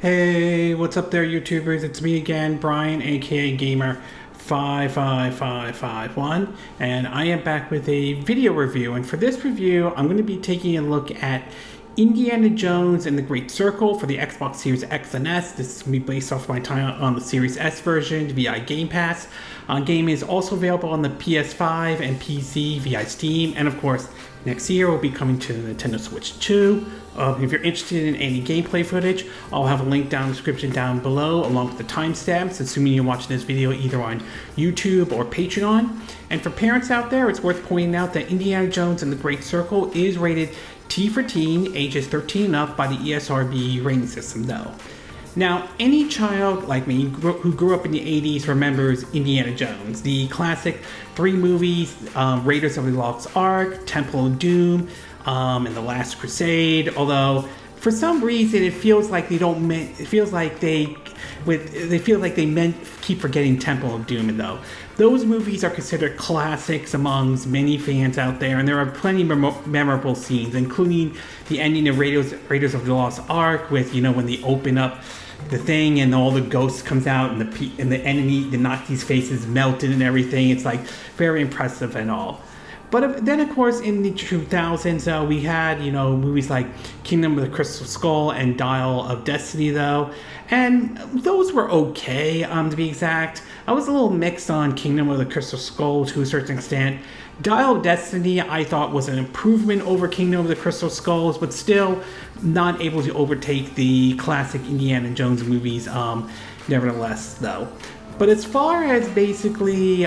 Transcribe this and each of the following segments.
Hey, what's up there, YouTubers? It's me again, Brian, aka Gamer55551, and I am back with a video review. And for this review, I'm going to be taking a look at Indiana Jones and the Great Circle for the Xbox Series X and S. This is going to be based off my time on the Series S version via Game Pass. Game is also available on the PS5 and PC via Steam, and of course, next year will be coming to the Nintendo Switch 2. If you're interested in any gameplay footage, I'll have a link down in the description down below along with the timestamps, assuming you're watching this video either on YouTube or Patreon. And for parents out there, it's worth pointing out that Indiana Jones and the Great Circle is rated T for teen, ages 13 and up by the ESRB rating system though. Now, any child like me who grew up in the 80s remembers Indiana Jones, the classic three movies, Raiders of the Lost Ark, Temple of Doom, and The Last Crusade. Although, for some reason, it feels like they keep forgetting Temple of Doom. And though those movies are considered classics amongst many fans out there, and there are plenty of memorable scenes, including the ending of Raiders of the Lost Ark, with when they open up the thing and all the ghosts comes out and the enemy, the Nazis' faces melted and everything. It's like very impressive and all. But then, of course, in the 2000s, we had, movies like Kingdom of the Crystal Skull and Dial of Destiny, though. And those were okay, to be exact. I was a little mixed on Kingdom of the Crystal Skull to a certain extent. Dial of Destiny, I thought, was an improvement over Kingdom of the Crystal Skulls, but still not able to overtake the classic Indiana Jones movies, nevertheless, though. But as far as basically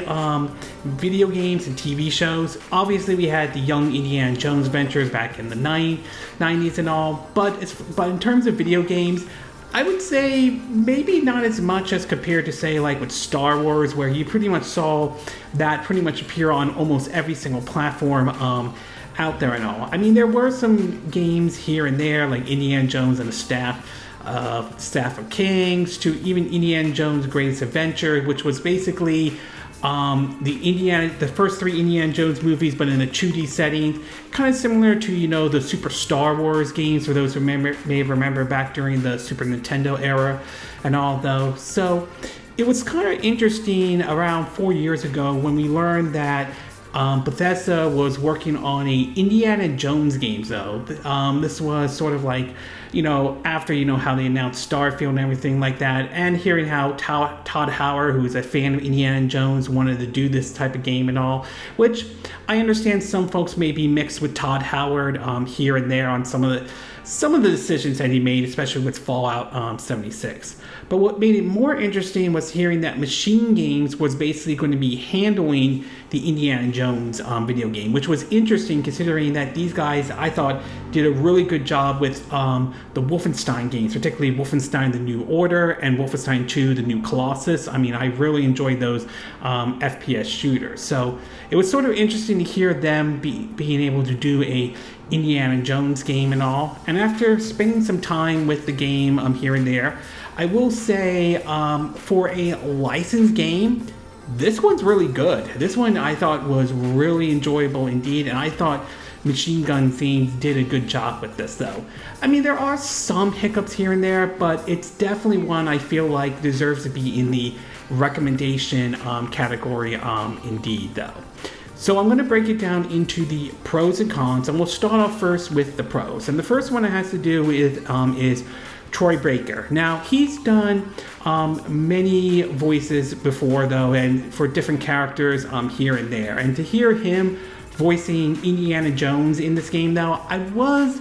video games and TV shows, obviously we had the young Indiana Jones ventures back in the 90s and all, but in terms of video games, I would say maybe not as much as compared to, say, like with Star Wars, where you pretty much saw that pretty much appear on almost every single platform out there and all. I mean, there were some games here and there, like Indiana Jones and the Staff of Kings, to even Indiana Jones' Greatest Adventure, which was basically the first three Indiana Jones movies, but in a 2D setting, kind of similar to the Super Star Wars games, for those who may remember back during the Super Nintendo era and all, though. So it was kind of interesting around 4 years ago when we learned that Bethesda was working on a Indiana Jones game, though. This was sort of like, after, how they announced Starfield and everything like that, and hearing how Todd Howard, who is a fan of Indiana Jones, wanted to do this type of game and all, which I understand some folks may be mixed with Todd Howard here and there on some of the decisions that he made, especially with Fallout 76. But what made it more interesting was hearing that MachineGames was basically going to be handling the Indiana Jones video game, which was interesting considering that these guys, I thought, did a really good job with the Wolfenstein games, particularly Wolfenstein The New Order and Wolfenstein 2 The New Colossus. I mean, I really enjoyed those FPS shooters. So it was sort of interesting to hear them being able to do a Indiana Jones game and all. And after spending some time with the game here and there, I will say for a licensed game, this one's really good. This one I thought was really enjoyable indeed, and I thought Machine Gun Themes did a good job with this, though. I mean, there are some hiccups here and there, but it's definitely one I feel like deserves to be in the recommendation category indeed, though. So I'm going to break it down into the pros and cons, and we'll start off first with the pros. And the first one it has to do with is Troy Baker. Now, he's done many voices before, though, and for different characters here and there. And to hear him voicing Indiana Jones in this game, though, I was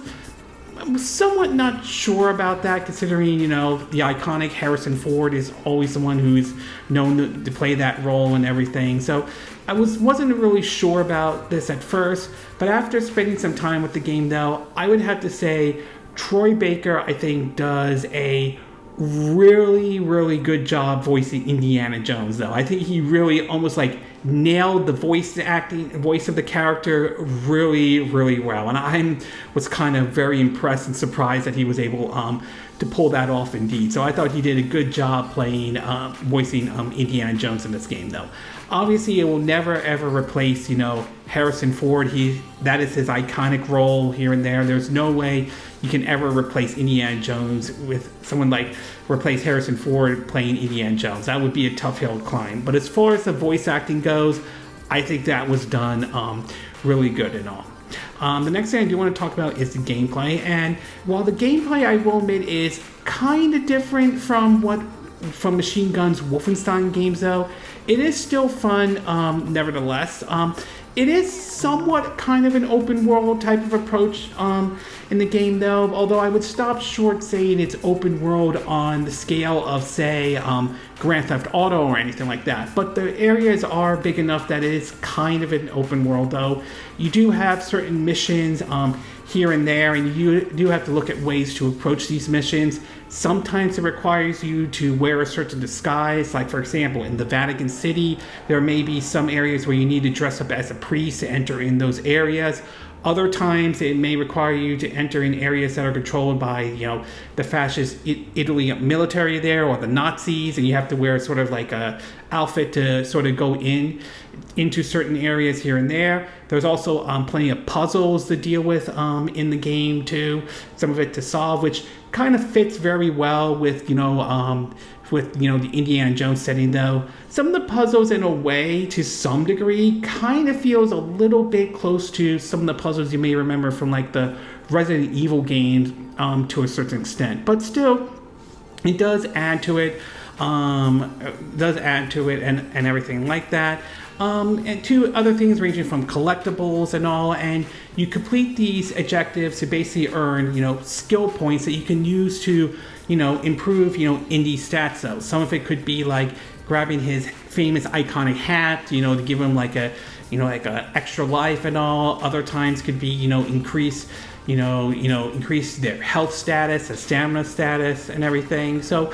somewhat not sure about that, considering, the iconic Harrison Ford is always the one who is known to play that role and everything. So I wasn't really sure about this at first, but after spending some time with the game, though, I would have to say Troy Baker, I think, does a really, really good job voicing Indiana Jones, though. I think he really almost like nailed the voice of the character really, really well. And I was kind of very impressed and surprised that he was able to pull that off indeed. So I thought he did a good job voicing Indiana Jones in this game, though. Obviously, it will never ever replace, Harrison Ford. That is his iconic role here and there. There's no way you can ever replace Indiana Jones with someone replace Harrison Ford playing Indiana Jones. That would be a tough hill to climb. But as far as the voice acting goes, I think that was done really good and all. The next thing I do want to talk about is the gameplay. And while the gameplay, I will admit, is kind of different from Machine Gun's Wolfenstein games, though, it is still fun nevertheless. It is somewhat kind of an open world type of approach in the game, though, although I would stop short saying it's open world on the scale of, say, Grand Theft Auto or anything like that. But the areas are big enough that it is kind of an open world, though. You do have certain missions here and there, and you do have to look at ways to approach these missions. Sometimes it requires you to wear a certain disguise, like for example in the Vatican City there may be some areas where you need to dress up as a priest to enter in those areas. Other times it may require you to enter in areas that are controlled by the fascist Italy military there, or the Nazis, and you have to wear sort of like a outfit to sort of go into certain areas here and there. There's also plenty of puzzles to deal with in the game too, some of it to solve, which kind of fits very well with the Indiana Jones setting, though. Some of the puzzles, in a way, to some degree, kind of feels a little bit close to some of the puzzles you may remember from like the Resident Evil games to a certain extent. But still, it does add to it. And everything like that. And two other things ranging from collectibles and all, and you complete these objectives to basically earn, skill points that you can use to, improve, Indy's stats, though. Some of it could be like grabbing his famous iconic hat, to give him like a extra life and all. Other times could be, increase their health status, their stamina status, and everything. So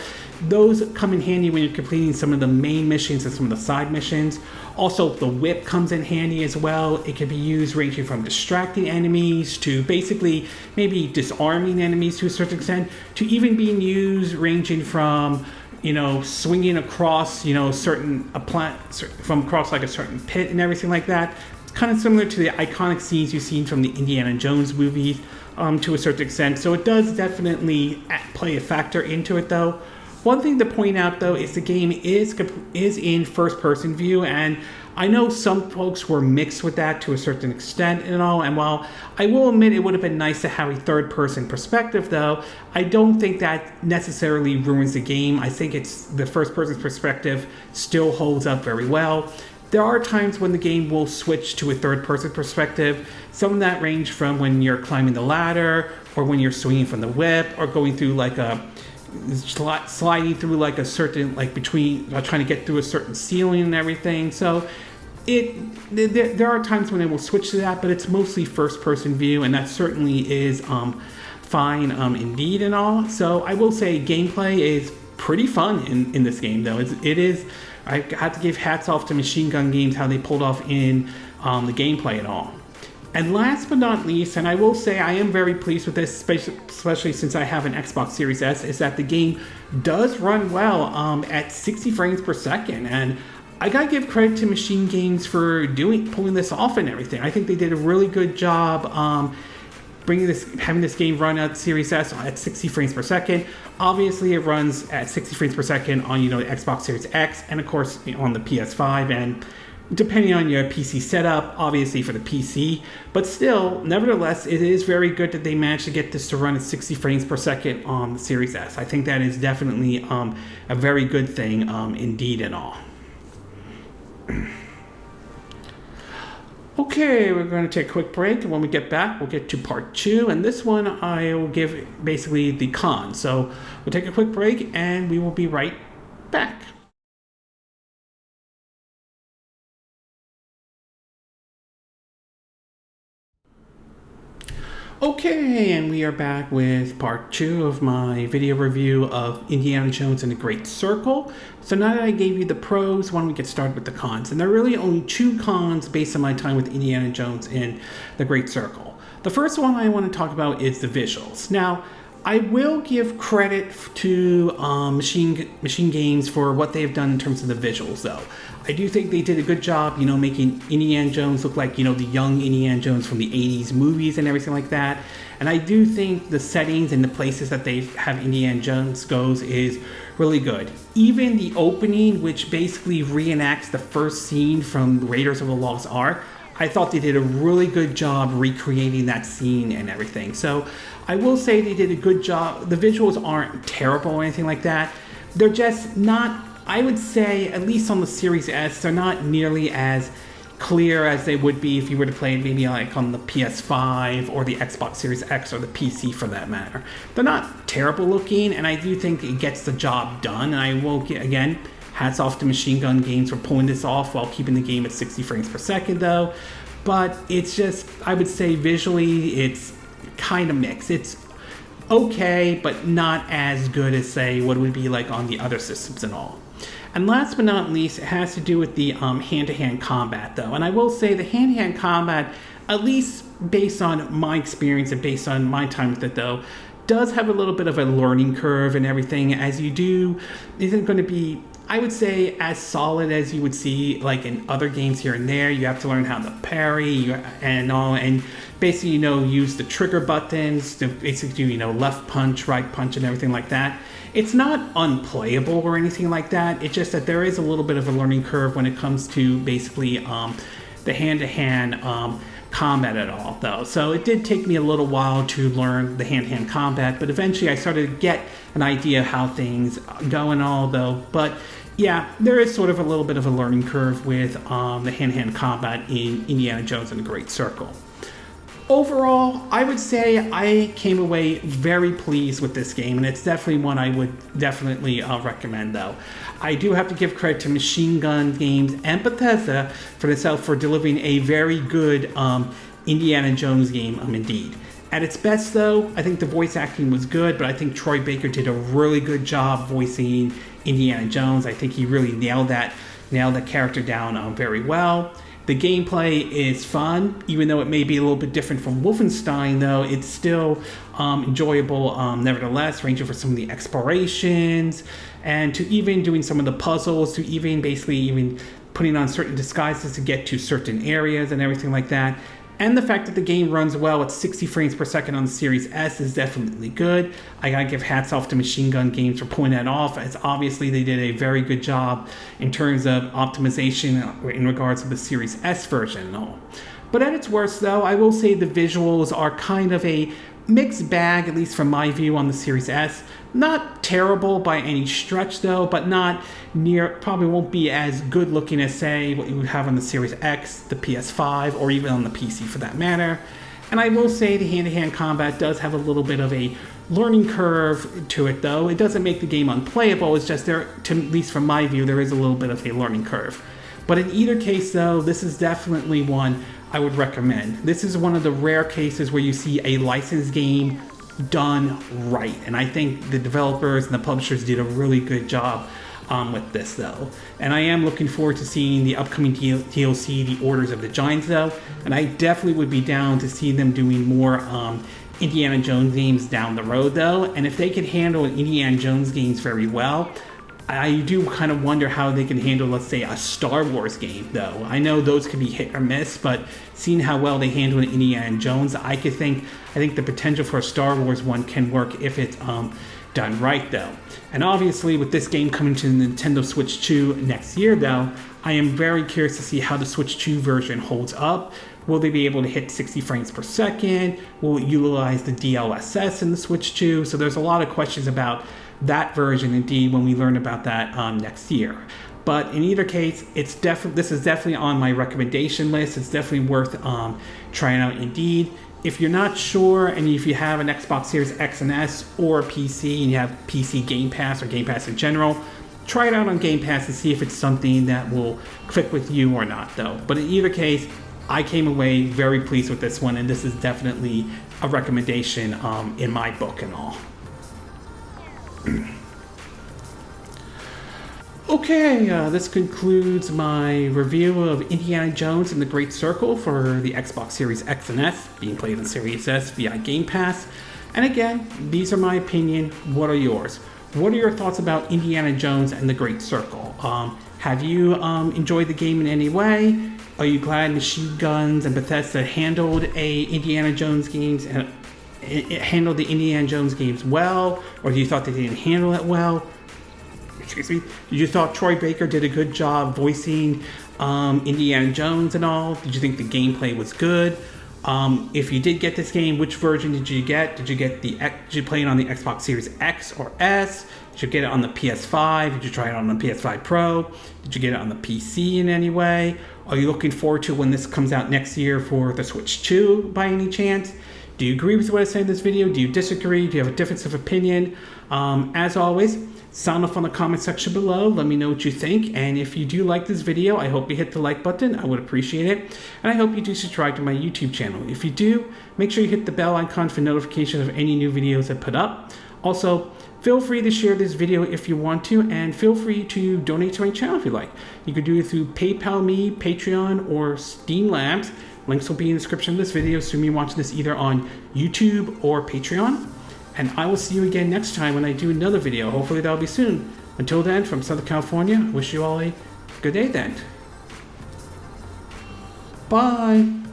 those come in handy when you're completing some of the main missions and some of the side missions. Also, the whip comes in handy as well. It can be used ranging from distracting enemies to basically maybe disarming enemies to a certain extent, to even being used ranging from swinging across from across like a certain pit and everything like that. Kind of similar to the iconic scenes you've seen from the Indiana Jones movies to a certain extent. So it does definitely play a factor into it, though. One thing to point out, though, is the game is in first-person view, and I know some folks were mixed with that to a certain extent and all, and while I will admit it would have been nice to have a third-person perspective, though, I don't think that necessarily ruins the game. I think it's the first-person perspective still holds up very well. There are times when the game will switch to a third-person perspective. Some of that range from when you're climbing the ladder, or when you're swinging from the whip, or going through like sliding through like a certain, like between, trying to get through a certain ceiling and everything. So there are times when it will switch to that, but it's mostly first-person view, and that certainly is fine indeed and all. So I will say gameplay is pretty fun in this game, though. It is. I have to give hats off to Machine Gun Games, how they pulled off in the gameplay and all. And last but not least, and I will say I am very pleased with this, especially since I have an Xbox Series S, is that the game does run well at 60 frames per second. And I gotta give credit to Machine Games for pulling this off and everything. I think they did a really good job having this game run at Series S at 60 frames per second. Obviously, it runs at 60 frames per second on the Xbox Series X, and of course on the PS5, and depending on your PC setup, obviously for the PC. But still, nevertheless, it is very good that they managed to get this to run at 60 frames per second on the Series S. I think that is definitely a very good thing indeed and all. Okay, we're going to take a quick break, and when we get back, we'll get to part 2, and this one I will give basically the cons. So we'll take a quick break, and we will be right back. Okay, and we are back with part 2 of my video review of Indiana Jones and the Great Circle. So now that I gave you the pros, why don't we get started with the cons? And there are really only 2 cons based on my time with Indiana Jones and the Great Circle. The first one I want to talk about is the visuals. Now, I will give credit to MachineGames for what they've done in terms of the visuals, though. I do think they did a good job, making Indiana Jones look like, the young Indiana Jones from the 80s movies and everything like that. And I do think the settings and the places that they have Indiana Jones goes is really good. Even the opening, which basically reenacts the first scene from Raiders of the Lost Ark, I thought they did a really good job recreating that scene and everything. So I will say they did a good job. The visuals aren't terrible or anything like that. They're just not, I would say, at least on the Series S, they're not nearly as clear as they would be if you were to play it maybe like on the PS5 or the Xbox Series X or the PC for that matter. They're not terrible looking, and I do think it gets the job done. And I will, again, hats off to MachineGames for pulling this off while keeping the game at 60 frames per second though. But it's just, I would say visually, it's kind of mixed. It's okay, but not as good as, say, what it would be like on the other systems and all. And last but not least, it has to do with the hand-to-hand combat, though. And I will say the hand-to-hand combat, at least based on my experience and based on my time with it, though, does have a little bit of a learning curve and everything. As you do, isn't going to be, I would say, as solid as you would see like in other games here and there. You have to learn how to parry and all, and basically, use the trigger buttons to basically do, left punch, right punch, and everything like that. It's not unplayable or anything like that. It's just that there is a little bit of a learning curve when it comes to basically the hand-to-hand combat at all, though. So it did take me a little while to learn the hand-to-hand combat, but eventually I started to get an idea of how things go and all, though. But yeah, there is sort of a little bit of a learning curve with the hand-to-hand combat in Indiana Jones and the Great Circle. Overall, I would say I came away very pleased with this game, and it's definitely one I would definitely recommend, though. I do have to give credit to MachineGames and Bethesda for delivering a very good Indiana Jones game, indeed. At its best, though, I think the voice acting was good, but I think Troy Baker did a really good job voicing Indiana Jones. I think he really nailed that character down very well. The gameplay is fun, even though it may be a little bit different from Wolfenstein, though it's still enjoyable nevertheless, ranging from some of the explorations and to even doing some of the puzzles, to even putting on certain disguises to get to certain areas and everything like that. And the fact that the game runs well at 60 frames per second on the Series S is definitely good. I gotta give hats off to MachineGames for pulling that off, as obviously they did a very good job in terms of optimization in regards to the Series S version and all. But at its worst, though, I will say the visuals are kind of a mixed bag, at least from my view on the Series S. Not terrible by any stretch, though, but not near, probably won't be as good looking as, say, what you would have on the Series X, the PS5, or even on the PC for that matter. And I will say the hand-to-hand combat does have a little bit of a learning curve to it, though. It doesn't make the game unplayable, it's just there, at least from my view, there is a little bit of a learning curve. But in either case, though, this is definitely one I would recommend. This is one of the rare cases where you see a licensed game done right, and I think the developers and the publishers did a really good job with this, though. And I am looking forward to seeing the upcoming DLC, The Orders of the Giants, though, and I definitely would be down to see them doing more Indiana Jones games down the road, though. And if they could handle Indiana Jones games very well, I do kind of wonder how they can handle, let's say, a Star Wars game, though. I know those can be hit or miss, but seeing how well they handle Indiana Jones, I think the potential for a Star Wars one can work if it's done right, though. And obviously, with this game coming to the Nintendo Switch 2 next year, though, I am very curious to see how the Switch 2 version holds up. Will they be able to hit 60 frames per second? Will it utilize the DLSS in the Switch 2? So there's a lot of questions about that version, indeed, when we learn about that next year. But in either case, this is definitely on my recommendation list. It's definitely worth trying out, indeed. If you're not sure, and if you have an Xbox Series X and S or a PC, and you have PC Game Pass or Game Pass in general, try it out on Game Pass and see if it's something that will click with you or not, though. But in either case, I came away very pleased with this one, and this is definitely a recommendation in my book and all. Okay, this concludes my review of Indiana Jones and the Great Circle for the Xbox Series X and S, being played on Series S via Game Pass. And again, these are my opinion. What are yours? What are your thoughts about Indiana Jones and the Great Circle? Have you enjoyed the game in any way? Are you glad Machine Guns and Bethesda handled Indiana Jones games and it handled the Indiana Jones games well, or do you thought they didn't handle it well? Excuse me. Did you thought Troy Baker did a good job voicing Indiana Jones and all? Did you think the gameplay was good? If you did get this game, which version did you get? Did you play it on the Xbox Series X or S? Did you get it on the PS5? Did you try it on the PS5 Pro? Did you get it on the PC in any way? Are you looking forward to when this comes out next year for the Switch 2 by any chance? Do you agree with what I said in this video? Do you disagree? Do you have a difference of opinion? As always, sound off on the comment section below. Let me know what you think. And if you do like this video, I hope you hit the like button. I would appreciate it. And I hope you do subscribe to my YouTube channel. If you do, make sure you hit the bell icon for notifications of any new videos I put up. Also, feel free to share this video if you want to, and feel free to donate to my channel if you like. You can do it through PayPal Me, Patreon, or Steam Labs. Links will be in the description of this video, assuming you're watching this either on YouTube or Patreon. And I will see you again next time when I do another video. Hopefully that'll be soon. Until then, from Southern California, wish you all a good day then. Bye.